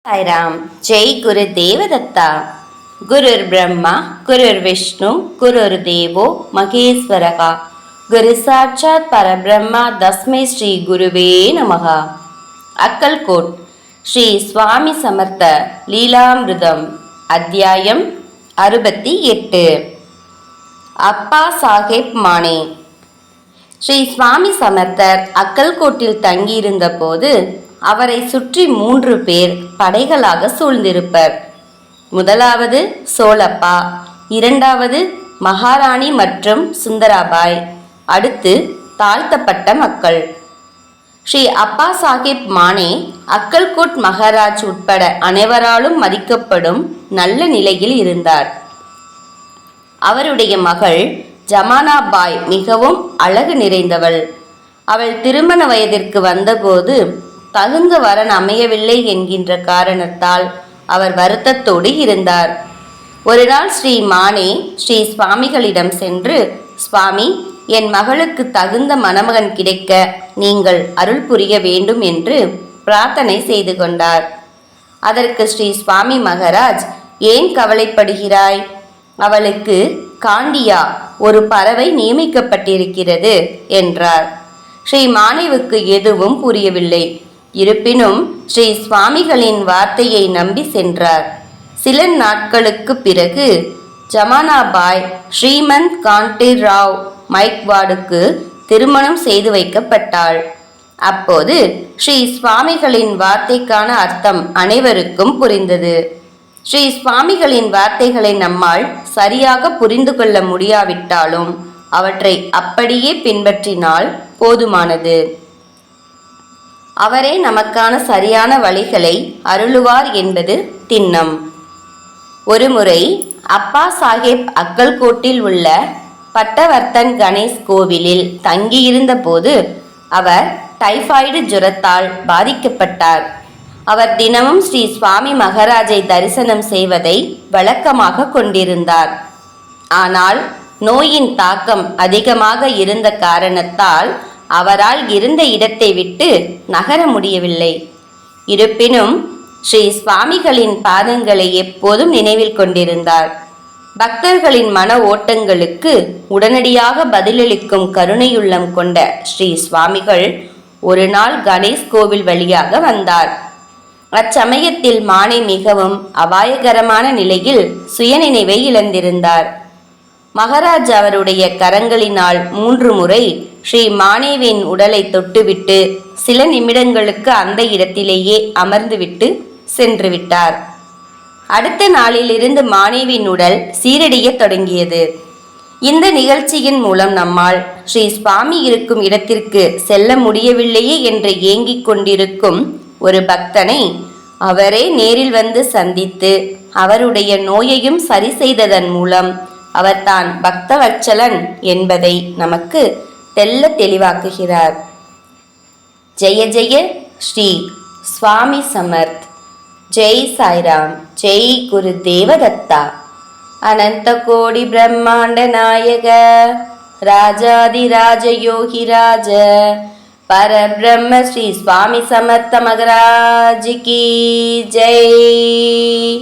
साईराम। जय गुरु देवदत्ता। गुरुर् ब्रह्मा गुरुर् विष्णु गुरुर्देवो महेश्वरः। गुरु साक्षात् परब्रह्मा तस्मै श्री गुरुवे नमः। अक्कलकोट श्री स्वामी समर्थ लीलामृतम अध्यायम 68। அப்பா சாஹேப் மானே. ஸ்ரீ சுவாமி சமர்த்தர் அக்கல்கோட்டில் தங்கியிருந்த போது அவரை சுற்றி 3 பேர் படைகளாக சூழ்ந்திருப்பர். முதலாவது சோலப்பா, இரண்டாவது மகாராணி மற்றும் சுந்தராபாய், அடுத்து தாழ்த்தப்பட்ட மக்கள். ஸ்ரீ அப்பா சாஹேப் மானே அக்கல்கோட் மகாராஜ் உட்பட அனைவராலும் மதிக்கப்படும் நல்ல நிலையில் இருந்தார். அவருடைய மகள் ஜமானாபாய் மிகவும் அழகு நிறைந்தவள். அவள் திருமண வயதிற்கு வந்தபோது தகுந்த வரன் அமையவில்லை என்கின்ற காரணத்தால் அவர் வருத்தத்தோடு இருந்தார். ஒரு நாள் ஸ்ரீ மானே ஸ்ரீ சுவாமிகளிடம் சென்று, சுவாமி, என் மகளுக்கு தகுந்த மணமகன் கிடைக்க நீங்கள் அருள் புரிய வேண்டும் என்று பிரார்த்தனை செய்து கொண்டார். அதற்கு ஸ்ரீ சுவாமி மகாராஜ், ஏன் கவலைப்படுகிறாய்? அவளுக்கு காண்டியா ஒரு பறவை நியமிக்கப்பட்டிருக்கிறது என்றார். ஸ்ரீ மானேவுக்கு எதுவும் புரியவில்லை. இருப்பினும் ஸ்ரீ சுவாமிகளின் வார்த்தையை நம்பி சென்றார். சில நாட்களுக்கு பிறகு ஜமானாபாய் ஸ்ரீமந்த் கான்டே ராவ் மைக்வாடுக்கு திருமணம் செய்து வைக்கப்பட்டாள். அப்போது ஸ்ரீ சுவாமிகளின் வார்த்தைக்கான அர்த்தம் அனைவருக்கும் புரிந்தது. ஸ்ரீ சுவாமிகளின் வார்த்தைகளை நம்மால் சரியாக புரிந்து கொள்ள முடியாவிட்டாலும் அவற்றை அப்படியே பின்பற்றினால் போதுமானது. அவரே நமக்கான சரியான வழிகளை அருளுவார் என்பது திண்ணம். ஒருமுறை அப்பா சாஹேப் அக்கல்கோட்டில் உள்ள பட்டவர்த்தன் கணேஷ் கோவிலில் தங்கியிருந்த போது அவர் டைபாய்டு ஜுரத்தால் பாதிக்கப்பட்டார். அவர் தினமும் ஸ்ரீ சுவாமி மகாராஜை தரிசனம் செய்வதை வழக்கமாக கொண்டிருந்தார். ஆனால் நோயின் தாக்கம் அதிகமாக இருந்த காரணத்தால் அவரால் இருந்த இடத்தை விட்டு நகர முடியவில்லை. இருப்பினும் ஸ்ரீ சுவாமிகளின் பாதங்களை எப்போதும் நினைவில் கொண்டிருந்தார். பக்தர்களின் மன ஓட்டங்களுக்கு உடனடியாக பதிலளிக்கும் கருணையுள்ளம் கொண்ட ஸ்ரீ சுவாமிகள் ஒரு நாள் கணேஷ் கோவில் வழியாக வந்தார். அச்சமயத்தில் மானே மிகவும் அபாயகரமான நிலையில் சுயநினைவை இழந்திருந்தார். மகாராஜ் அவருடைய கரங்களினால் 3 முறை ஸ்ரீ மானேவின் உடலை தொட்டுவிட்டு சில நிமிடங்களுக்கு அந்த இடத்திலேயே அமர்ந்துவிட்டு சென்று விட்டார். அடுத்த நாளிலிருந்து மானேவின் உடல் சீரடைய தொடங்கியது. இந்த நிகழ்ச்சியின் மூலம் நம்மால் ஸ்ரீ சுவாமி இருக்கும் இடத்திற்கு செல்ல முடியவில்லையே என்று ஏங்கிக் கொண்டிருக்கும் ஒரு பக்தனை அவரே நேரில் வந்து சந்தித்து அவருடைய நோயையும் சரி செய்ததன் மூலம் அவர் தான் பக்தவத்சலன் என்பதை நமக்கு தெல்ல தெளிவாக்குகிறார். ஜெய ஜெய ஸ்ரீ சுவாமி சமர்த். ஜெய் சாய்ராம். ஜெய் குரு தேவதத்தா. அனந்த கோடி பிரம்மாண்ட நாயக ராஜாதி ராஜ யோகி ராஜ பரபிரம்ம ஸ்ரீ சுவாமி சமர்த்த மகராஜ் கி ஜெய்.